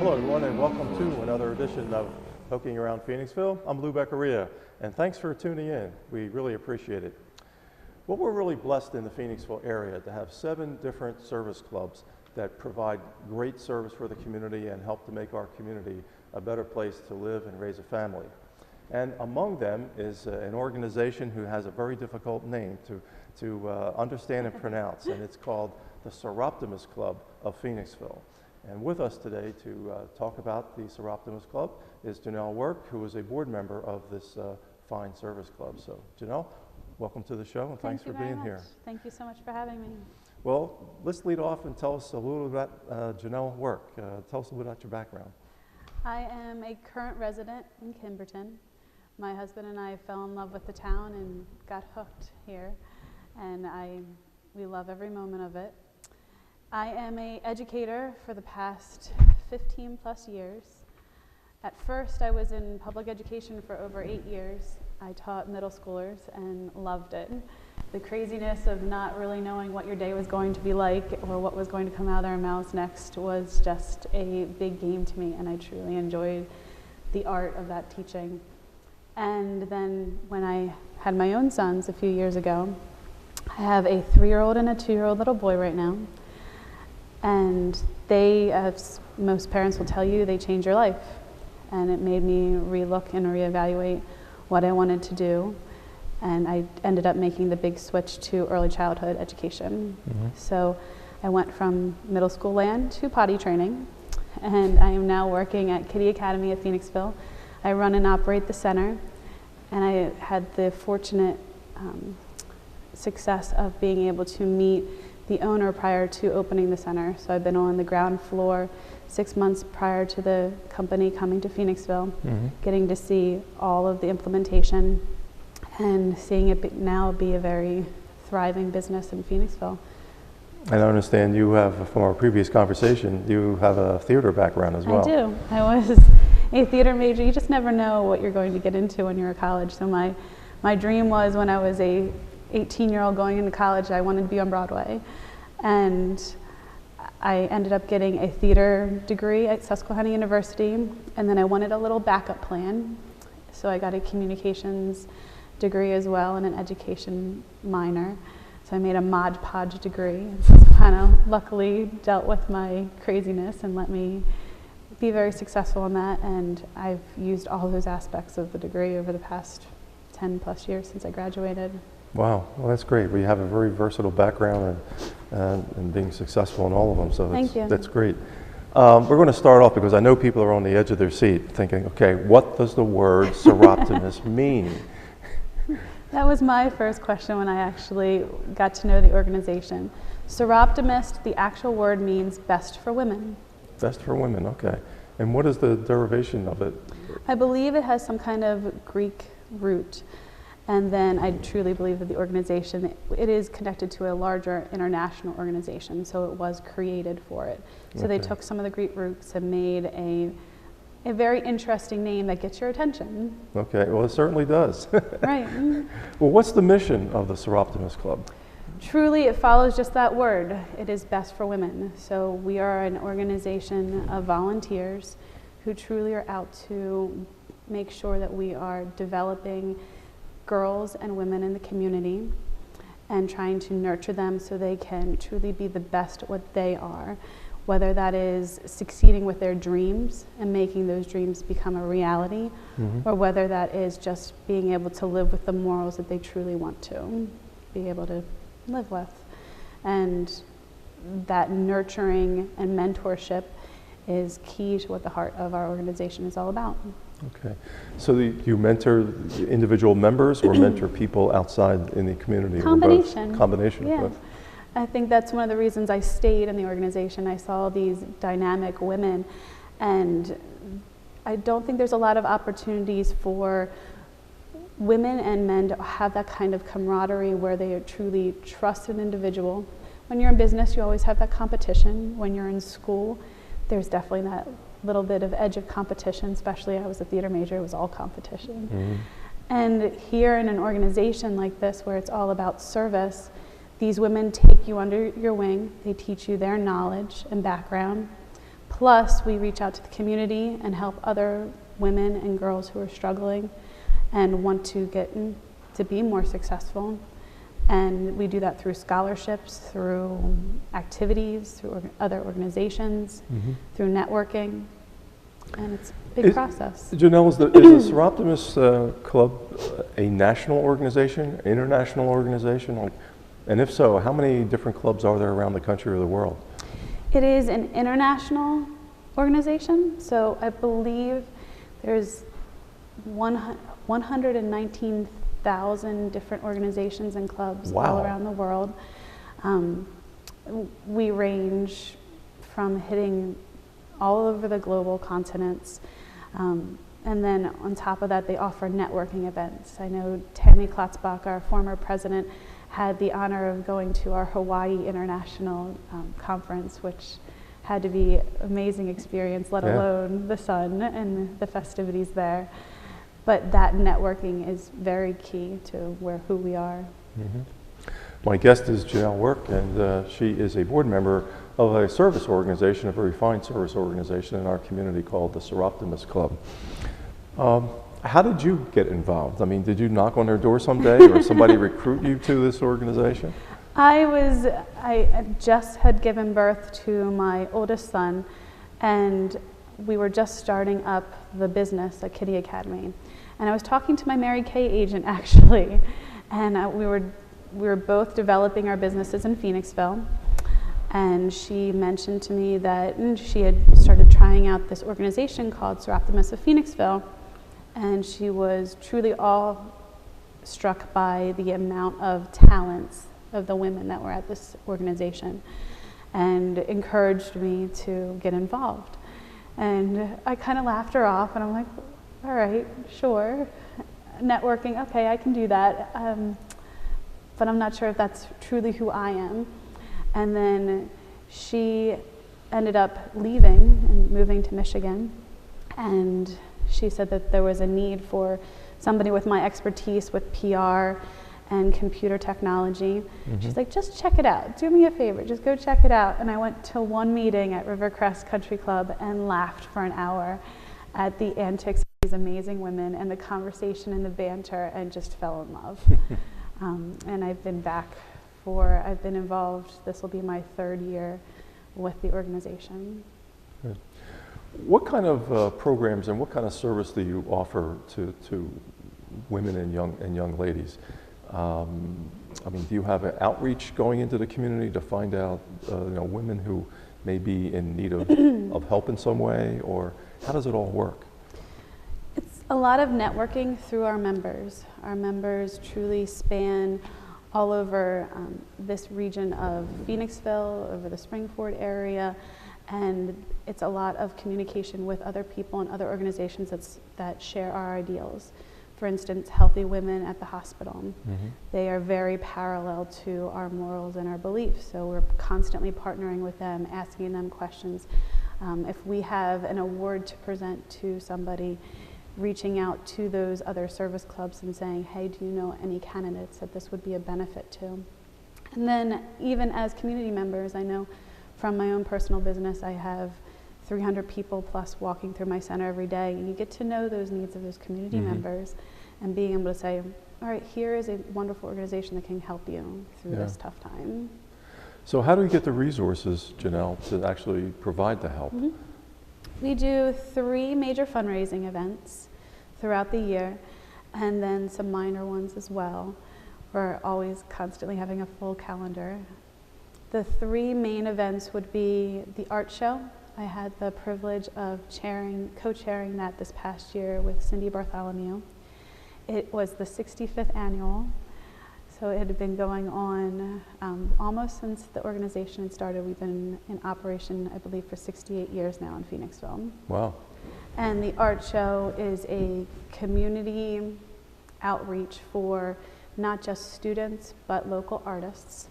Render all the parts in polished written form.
Hello everyone and welcome to another edition of Poking Around Phoenixville. I'm Lou Beccaria and thanks for tuning in. We really appreciate it. Well, we're really blessed in the Phoenixville area to have 7 different service clubs that provide great service for the community and help to make our community a better place to live and raise a family. And among them is an organization who has a very difficult name to understand and pronounce, and it's called the Seroptimus Club of Phoenixville. And with us today to talk about the Seroptimus Club is Janelle Work, who is a board member of this fine service club. So Janelle, welcome to the show and thanks for being here. Thank you so much for having me. Well, let's lead off and tell us a little about Janelle Work. Tell us a little about your background. I am a current resident in Kimberton. My husband and I fell in love with the town and got hooked here, and we love every moment of it. I am an educator for the past 15 plus years. At first, I was in public education for over 8 years. I taught middle schoolers and loved it. The craziness of not really knowing what your day was going to be like or what was going to come out of their mouths next was just a big game to me, and I truly enjoyed the art of that teaching. And then when I had my own sons a few years ago, I have a 3-year-old and a 2-year-old little boy right now. And they, as most parents will tell you, they change your life. And it made me relook and reevaluate what I wanted to do. And I ended up making the big switch to early childhood education. Mm-hmm. So I went from middle school land to potty training. And I am now working at Kiddie Academy at Phoenixville. I run and operate the center. And I had the fortunate success of being able to meet the owner prior to opening the center. So I've been on the ground floor 6 months prior to the company coming to Phoenixville, getting to see all of the implementation and seeing it now be a very thriving business in Phoenixville. And I understand you have, from our previous conversation, you have a theater background as well. I do. I was a theater major. You just never know what you're going to get into when you're at college. So my dream was, when I was a 18-year-old going into college, I wanted to be on Broadway. And I ended up getting a theater degree at Susquehanna University, and then I wanted a little backup plan. So I got a communications degree as well and an education minor. So I made a Mod Podge degree, and Susquehanna luckily dealt with my craziness and let me be very successful in that, and I've used all those aspects of the degree over the past 10 plus years since I graduated. Wow, well that's great. We have a very versatile background and being successful in all of them, so that's great. We're going to start off because I know people are on the edge of their seat thinking, okay, what does the word Seroptimus mean? That was my first question when I actually got to know the organization. Seroptimist, the actual word means best for women. Best for women, okay. And what is the derivation of it? I believe it has some kind of Greek root. And then I truly believe that the organization, it is connected to a larger international organization, so it was created for it. So they took some of the Greek roots and made a very interesting name that gets your attention. Okay, well it certainly does. Right. Well, what's the mission of the Seroptimus Club? Truly, it follows just that word. It is best for women. So we are an organization of volunteers who truly are out to make sure that we are developing girls and women in the community and trying to nurture them so they can truly be the best at what they are, whether that is succeeding with their dreams and making those dreams become a reality, or whether that is just being able to live with the morals that they truly want to be able to live with. And that nurturing and mentorship is key to what the heart of our organization is all about. Okay, so you mentor individual members or mentor people outside in the community? Combination. Combination of yeah. both. I think that's one of the reasons I stayed in the organization. I saw these dynamic women, and I don't think there's a lot of opportunities for women and men to have that kind of camaraderie where they truly trust an individual. When you're in business, you always have that competition. When you're in school, there's definitely that little bit of edge of competition, especially I was a theater major, it was all competition. And here in an organization like this where it's all about service, these women take you under your wing, they teach you their knowledge and background, Plus, we reach out to the community and help other women and girls who are struggling and want to get to be more successful. And we do that through scholarships, through activities, through other organizations, through networking, and it's a big process. Janelle, is the Seroptimus Club a national organization, international organization? And if so, how many different clubs are there around the country or the world? It is an international organization, so I believe there's 119,000 different organizations and clubs all around the world. We range from hitting all over the global continents. And then on top of that, they offer networking events. I know Tammy Klotzbach, our former president, had the honor of going to our Hawaii International Conference, which had to be an amazing experience, let alone the sun and the festivities there. But that networking is very key to who we are. My guest is Janelle Work, and she is a board member of a service organization, a very fine service organization in our community called the Seroptimus Club. How did you get involved? I mean, did you knock on their door someday or somebody recruit you to this organization? I just had given birth to my oldest son, and we were just starting up the business at Kitty Academy. And I was talking to my Mary Kay agent actually, and we were both developing our businesses in Phoenixville. And she mentioned to me that she had started trying out this organization called Seroptimus of Phoenixville, and she was truly awe-struck by the amount of talents of the women that were at this organization, and encouraged me to get involved. And I kind of laughed her off, and I'm like, all right, sure. Networking, okay, I can do that. But I'm not sure if that's truly who I am. And then she ended up leaving and moving to Michigan. And she said that there was a need for somebody with my expertise with PR and computer technology. She's like, just check it out. Do me a favor, just go check it out. And I went to one meeting at Rivercrest Country Club and laughed for an hour at the antics of these amazing women and the conversation and the banter, and just fell in love. And I've been involved, this will be my 3rd year with the organization. Good. What kind of programs and what kind of service do you offer to women and young ladies? I mean, do you have an outreach going into the community to find out women who may be in need of help in some way, or how does it all work? It's a lot of networking through our members. Our members truly span all over this region of Phoenixville, over the Springford area, and it's a lot of communication with other people and other organizations that share our ideals. For instance, Healthy Women at the Hospital. They are very parallel to our morals and our beliefs, so we're constantly partnering with them, asking them questions. If we have an award to present to somebody, reaching out to those other service clubs and saying, hey, do you know any candidates that this would be a benefit to? And then even as community members, I know from my own personal business, I have 300 people plus walking through my center every day, and you get to know those needs of those community members, and being able to say, all right, here is a wonderful organization that can help you through this tough time. So how do we get the resources, Janelle, to actually provide the help? We do 3 major fundraising events throughout the year, and then some minor ones as well. We're always constantly having a full calendar. The 3 main events would be the art show. I had the privilege of co-chairing that this past year with Cindy Bartholomew. It was the 65th annual, so it had been going on almost since the organization had started. We've been in operation, I believe, for 68 years now in Phoenixville. Wow. And the art show is a community outreach for not just students, but local artists.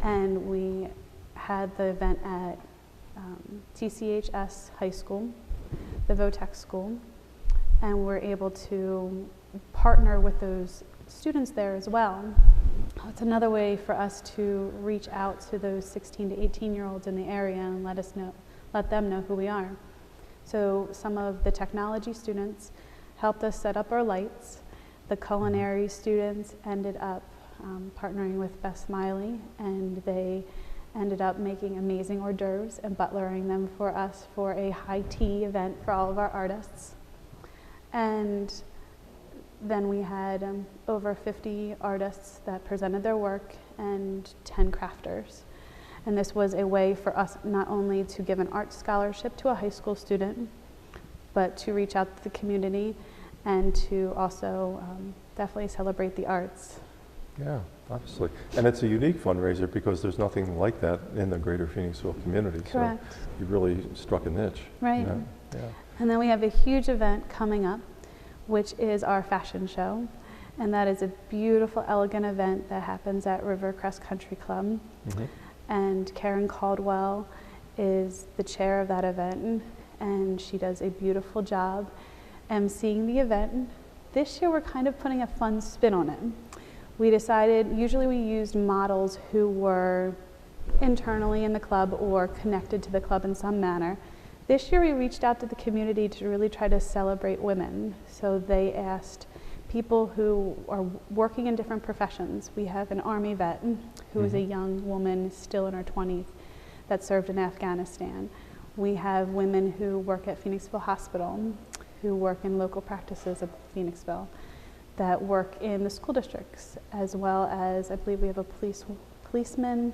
And we had the event at TCHS High School, the Votech School, and we're able to partner with those students there as well. It's another way for us to reach out to those 16 to 18-year-olds in the area and let let them know who we are. So some of the technology students helped us set up our lights. The culinary students ended up partnering with Beth Smiley, and they ended up making amazing hors d'oeuvres and butlering them for us for a high tea event for all of our artists. And then we had over 50 artists that presented their work and 10 crafters. And this was a way for us not only to give an art scholarship to a high school student, but to reach out to the community and to also definitely celebrate the arts. Yeah, obviously. And it's a unique fundraiser because there's nothing like that in the greater Phoenixville community. Correct. So you really struck a niche. Right. Yeah. And then we have a huge event coming up, which is our fashion show. And that is a beautiful, elegant event that happens at Rivercrest Country Club. Mm-hmm. And Karen Caldwell is the chair of that event, and she does a beautiful job emceeing the event. This year we're kind of putting a fun spin on it. We decided, usually we used models who were internally in the club or connected to the club in some manner. This year we reached out to the community to really try to celebrate women. So they asked people who are working in different professions. We have an Army vet who is a young woman still in her 20s that served in Afghanistan. We have women who work at Phoenixville Hospital, who work in local practices of Phoenixville, that work in the school districts, as well as I believe we have a policeman,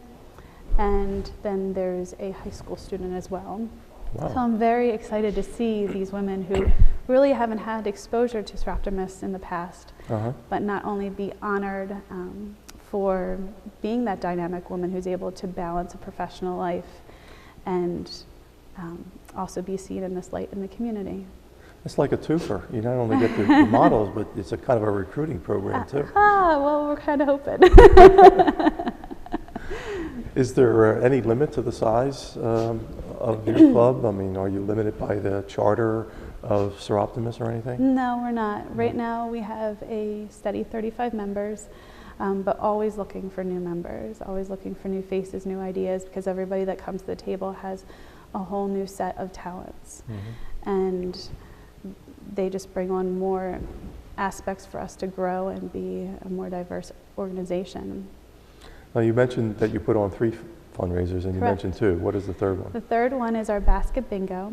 and then there's a high school student as well. Wow. So I'm very excited to see these women who really haven't had exposure to Seroptimists in the past, but not only be honored for being that dynamic woman who's able to balance a professional life and also be seen in this light in the community. It's like a twofer. You not only get the models, but it's a kind of a recruiting program too. Well, we're kind of hoping. Is there any limit to the size of your club? I mean, are you limited by the charter of Seroptimists or anything? No, we're not. Right now we have a steady 35 members, but always looking for new members, always looking for new faces, new ideas, because everybody that comes to the table has a whole new set of talents. And they just bring on more aspects for us to grow and be a more diverse organization. Now you mentioned that you put on 3 fundraisers, and you mentioned 2. What is the third one? The third one is our basket bingo.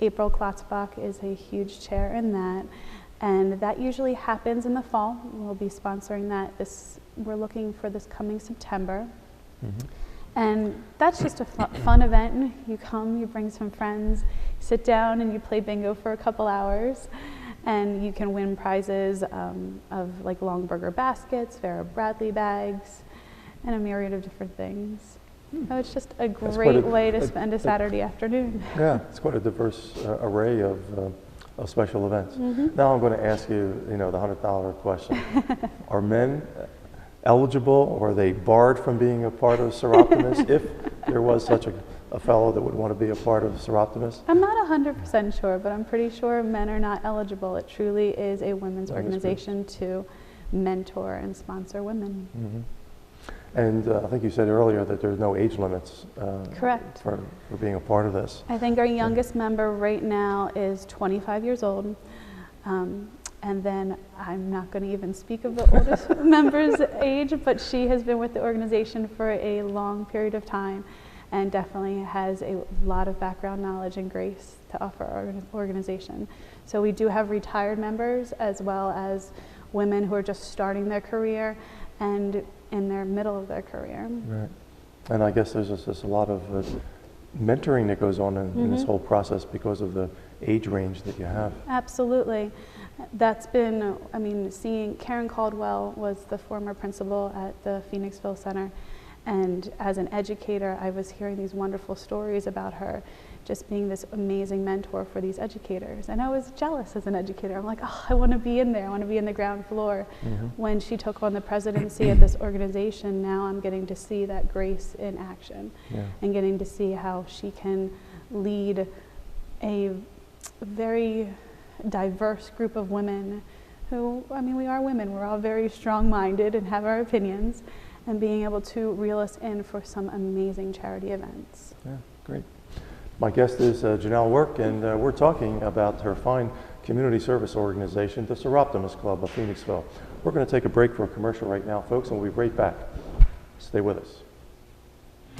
April Klotzbach is a huge chair in that, and that usually happens in the fall. We'll be sponsoring that. We're looking for this coming September. And that's just a fun event. You come, you bring some friends, sit down and you play bingo for a couple hours, and you can win prizes of like long burger baskets, Vera Bradley bags, and a myriad of different things. So it's just a great way to spend a Saturday afternoon. Yeah, it's quite a diverse array of special events. Now I'm going to ask you, the $100 question. Are men eligible, or are they barred from being a part of Seroptimists if there was such a fellow that would want to be a part of Seroptimists? I'm not 100% sure, but I'm pretty sure men are not eligible. It truly is a women's organization to mentor and sponsor women. And I think you said earlier that there's no age limits Correct. For being a part of this. I think our youngest member right now is 25 years old. And then I'm not going to even speak of the oldest member's age, but she has been with the organization for a long period of time and definitely has a lot of background knowledge and grace to offer our organization. So we do have retired members as well as women who are just starting their career and in their middle of their career. Right. And I guess there's just a lot of mentoring that goes on in this whole process because of the age range that you have. Absolutely. That's been, seeing Karen Caldwell was the former principal at the Phoenixville Center, and as an educator I was hearing these wonderful stories about her just being this amazing mentor for these educators, and I was jealous as an educator. I'm like, oh, I want to be in there, I want to be in the ground floor. When she took on the presidency of this organization, now I'm getting to see that grace in action and getting to see how she can lead a very diverse group of women who, we are women, we're all very strong-minded and have our opinions, and being able to reel us in for some amazing charity events. Yeah, great. My guest is Janelle Work, and we're talking about her fine community service organization, the Seroptimus Club of Phoenixville. We're going to take a break for a commercial right now, folks, and we'll be right back. Stay with us.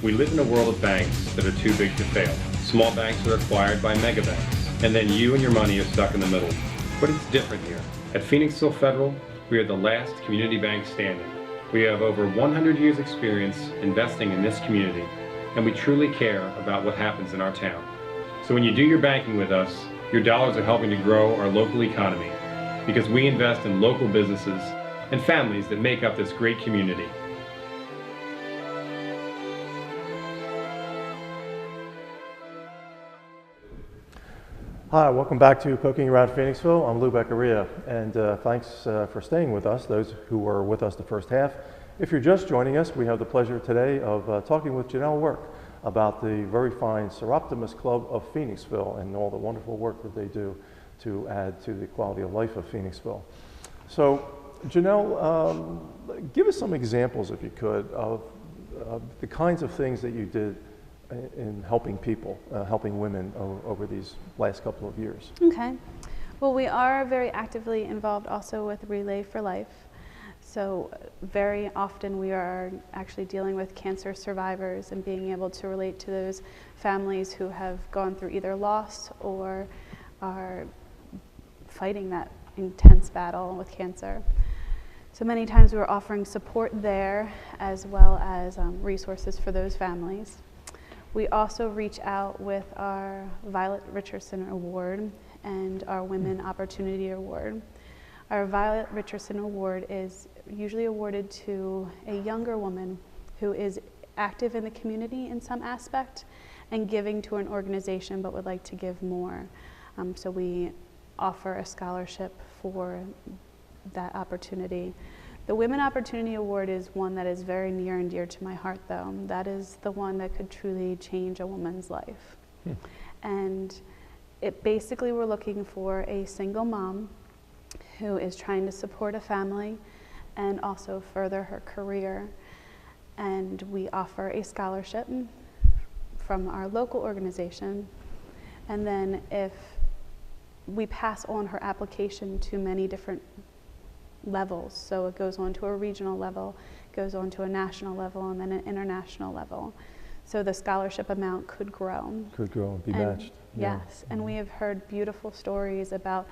We live in a world of banks that are too big to fail. Small banks are acquired by mega banks, and then you and your money are stuck in the middle. But it's different here. At Phoenixville Federal, we are the last community bank standing. We have over 100 years experience investing in this community, and we truly care about what happens in our town. So when you do your banking with us, your dollars are helping to grow our local economy, because we invest in local businesses and families that make up this great community. Hi, welcome back to Poking Around Phoenixville. I'm Lou Beccaria, and thanks for staying with us, those who were with us the first half. If you're just joining us, we have the pleasure today of talking with Janelle Work about the very fine Seroptimus Club of Phoenixville and all the wonderful work that they do to add to the quality of life of Phoenixville. So, Janelle, give us some examples, if you could, of the kinds of things that you did in helping people, helping women over these last couple of years. Okay. Well, we are very actively involved also with Relay for Life. So very often we are actually dealing with cancer survivors and being able to relate to those families who have gone through either loss or are fighting that intense battle with cancer. So many times we're offering support there as well as resources for those families. We also reach out with our Violet Richardson Award and our Women Opportunity Award. Our Violet Richardson Award is usually awarded to a younger woman who is active in the community in some aspect and giving to an organization but would like to give more. So we offer a scholarship for that opportunity. The Women Opportunity Award is one that is very near and dear to my heart, though. That is the one that could truly change a woman's life. And it basically, we're looking for a single mom who is trying to support a family and also further her career. And we offer a scholarship from our local organization. And then if we pass on her application to many different levels, so it goes on to a regional level, goes on to a national level, and then an international level. So the scholarship amount could grow. Could grow and be matched. Yes, and we have heard beautiful stories about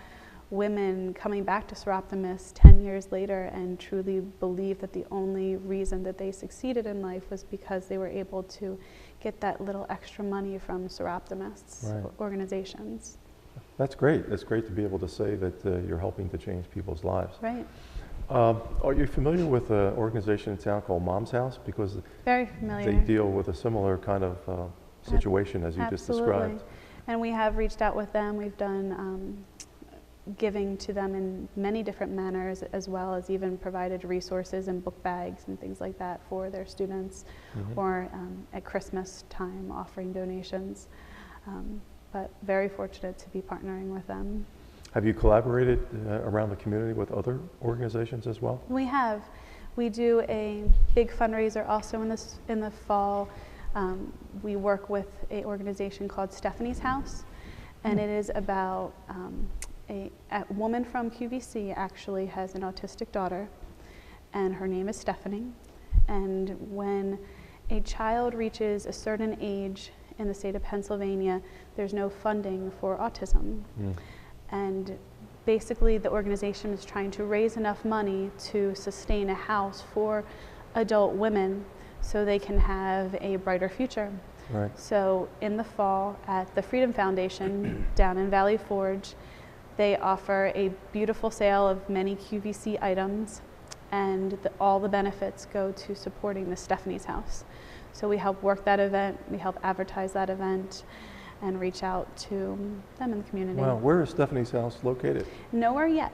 women coming back to Seroptimus 10 years later and truly believe that the only reason that they succeeded in life was because they were able to get that little extra money from Seroptimus organizations. That's great. It's great to be able to say that you're helping to change people's lives. Right. Are you familiar with an organization in town called Mom's House? Because very familiar. They deal with a similar kind of situation as you just described. And we have reached out with them. We've done giving to them in many different manners, as well as even provided resources and book bags and things like that for their students, or at Christmas time offering donations. But very fortunate to be partnering with them. Have you collaborated around the community with other organizations as well? We have. We do a big fundraiser also in the fall. We work with an organization called Stephanie's House, and it is about a woman from QVC actually has an autistic daughter, and her name is Stephanie. And when a child reaches a certain age in the state of Pennsylvania, there's no funding for autism. And basically the organization is trying to raise enough money to sustain a house for adult women so they can have a brighter future. Right. So in the fall at the Freedom Foundation down in Valley Forge, they offer a beautiful sale of many QVC items, and all the benefits go to supporting the Stephanie's House. So we help work that event, we help advertise that event, and reach out to them in the community. Wow, where is Stephanie's House located? Nowhere yet.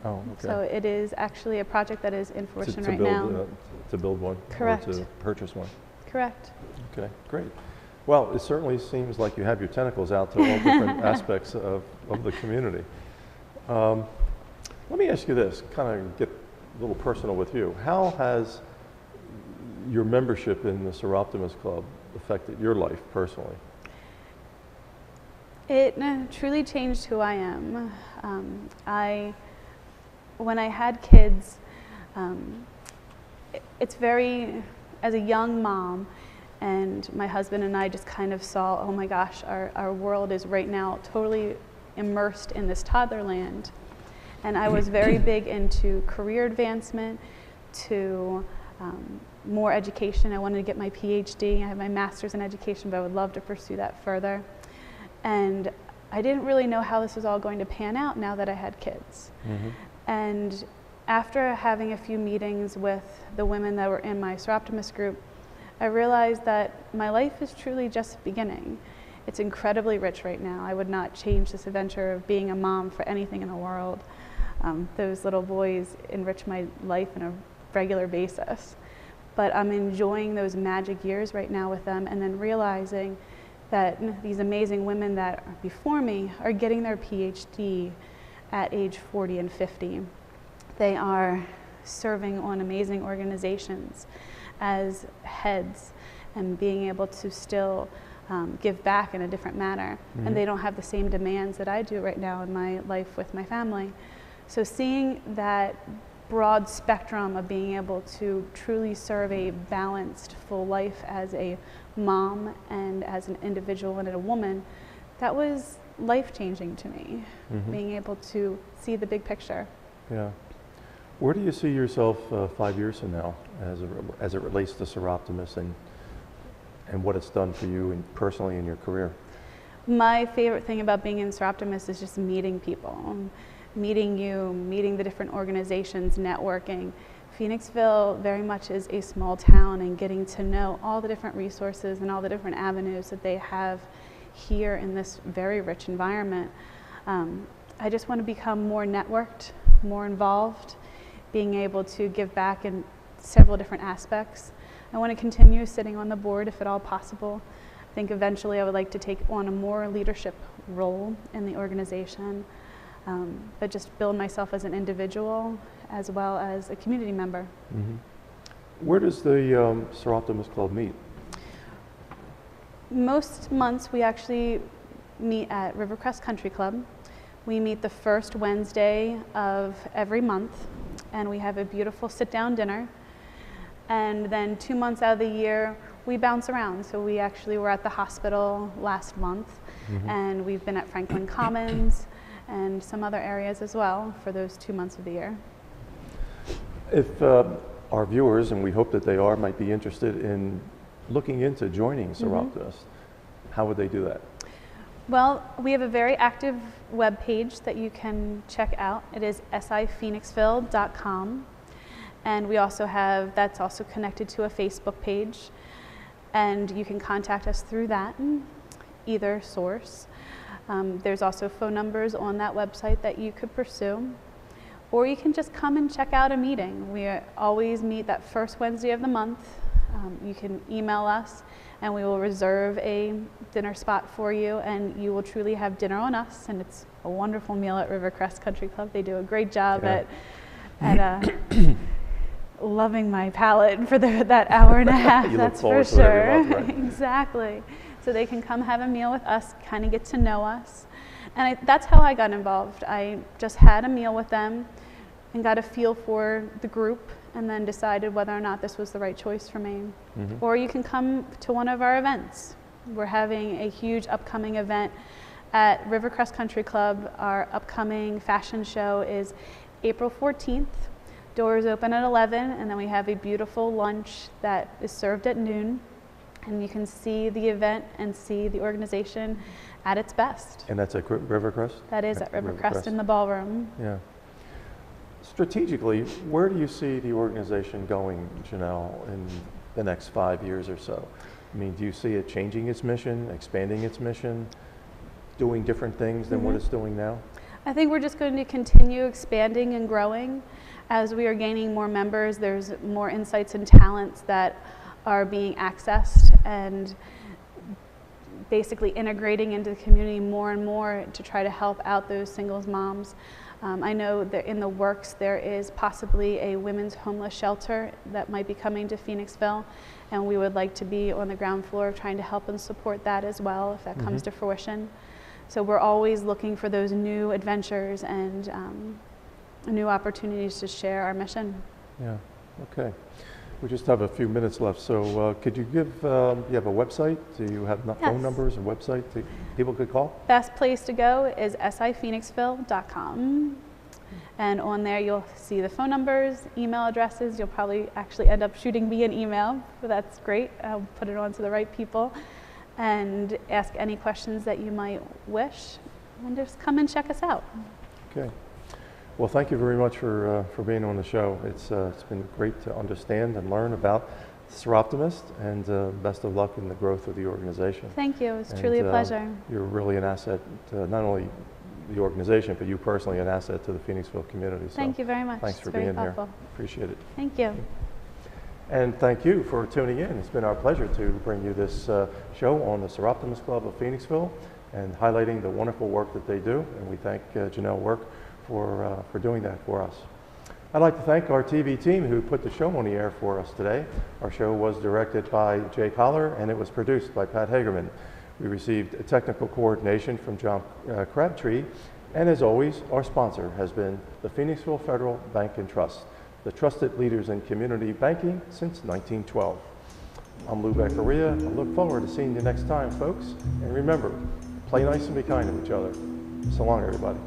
Oh, okay. So it is actually a project that is in fruition right now. To build one? Correct. Or to purchase one? Correct. Okay, great. Well, it certainly seems like you have your tentacles out to all different aspects of the community. Let me ask you this, kind of get a little personal with you. How has your membership in the Seroptimus Club affected your life personally? It truly changed who I am. When I had kids, it's very, as a young mom, and my husband and I just kind of saw, oh my gosh, our world is right now totally immersed in this toddler land. And I was very big into career advancement, to more education. I wanted to get my PhD. I have my master's in education, but I would love to pursue that further. And I didn't really know how this was all going to pan out now that I had kids. Mm-hmm. And after having a few meetings with the women that were in my Seroptimus group, I realized that my life is truly just beginning. It's incredibly rich right now. I would not change this adventure of being a mom for anything in the world. Those little boys enrich my life on a regular basis. But I'm enjoying those magic years right now with them, and then realizing that these amazing women that are before me are getting their PhD at age 40 and 50. They are serving on amazing organizations as heads and being able to still give back in a different manner. Mm-hmm. And they don't have the same demands that I do right now in my life with my family. So seeing that broad spectrum of being able to truly serve a balanced, full life as a mom and as an individual and a woman, that was life-changing to me, mm-hmm. being able to see the big picture. Yeah. Where do you see yourself 5 years from now as it relates to Seroptimus and what it's done for you and personally in your career? My favorite thing about being in Seroptimus is just meeting people. Meeting you, meeting the different organizations, networking. Phoenixville very much is a small town, and getting to know all the different resources and all the different avenues that they have here in this very rich environment. I just want to become more networked, more involved, being able to give back in several different aspects. I want to continue sitting on the board if at all possible. I think eventually I would like to take on a more leadership role in the organization. But just build myself as an individual as well as a community member. Mm-hmm. Where does the Seroptimus Club meet? Most months we actually meet at Rivercrest Country Club. We meet the first Wednesday of every month, and we have a beautiful sit-down dinner. And then 2 months out of the year, we bounce around. So we actually were at the hospital last month, mm-hmm. and we've been at Franklin Commons, and some other areas as well for those 2 months of the year. If our viewers, and we hope that they are, might be interested in looking into joining Seroptimus, mm-hmm. how would they do that? Well, we have a very active web page that you can check out. It is siphoenixville.com, and we also have, that's also connected to a Facebook page, and you can contact us through that, either source. There's also phone numbers on that website that you could pursue, or you can just come and check out a meeting. We always meet that first Wednesday of the month. You can email us and we will reserve a dinner spot for you, and you will truly have dinner on us, and it's a wonderful meal at Rivercrest Country Club. They do a great job at loving my palate for that hour and a half. That's for sure. Month, right? Exactly. So they can come have a meal with us, kind of get to know us. And that's how I got involved. I just had a meal with them and got a feel for the group, and then decided whether or not this was the right choice for me. Mm-hmm. Or you can come to one of our events. We're having a huge upcoming event at Rivercrest Country Club. Our upcoming fashion show is April 14th. Doors open at 11, and then we have a beautiful lunch that is served at noon. And you can see the event and see the organization at its best. And that's at Rivercrest? That is at Rivercrest in the ballroom. Yeah. Strategically, where do you see the organization going, Janelle, in the next 5 years or so? I mean, do you see it changing its mission, expanding its mission, doing different things than what it's doing now? I think we're just going to continue expanding and growing. As we are gaining more members, there's more insights and talents that are being accessed, and basically integrating into the community more and more to try to help out those singles moms. I know that in the works there is possibly a women's homeless shelter that might be coming to Phoenixville, and we would like to be on the ground floor trying to help and support that as well if that comes to fruition. So we're always looking for those new adventures and new opportunities to share our mission. Yeah, okay. We just have a few minutes left, so could you give, you have a website? Do you have phone numbers and website that people could call? Best place to go is siphoenixville.com. And on there you'll see the phone numbers, email addresses. You'll probably actually end up shooting me an email, but that's great. I'll put it on to the right people. And ask any questions that you might wish, and just come and check us out. Okay. Well, thank you very much for being on the show. It's been great to understand and learn about Seroptimist, and best of luck in the growth of the organization. Thank you. It's truly a pleasure. You're really an asset to not only the organization, but you personally an asset to the Phoenixville community. So thank you very much. Thanks for being here. Appreciate it. Thank you. And thank you for tuning in. It's been our pleasure to bring you this show on the Seroptimist Club of Phoenixville and highlighting the wonderful work that they do. And we thank Janelle Work for doing that for us. I'd like to thank our TV team who put the show on the air for us today. Our show was directed by Jay Collar and it was produced by Pat Hagerman. We received technical coordination from John Crabtree. And as always, our sponsor has been the Phoenixville Federal Bank and Trust, the trusted leaders in community banking since 1912. I'm Lou Beccaria. I look forward to seeing you next time, folks. And remember, play nice and be kind to each other. So long, everybody.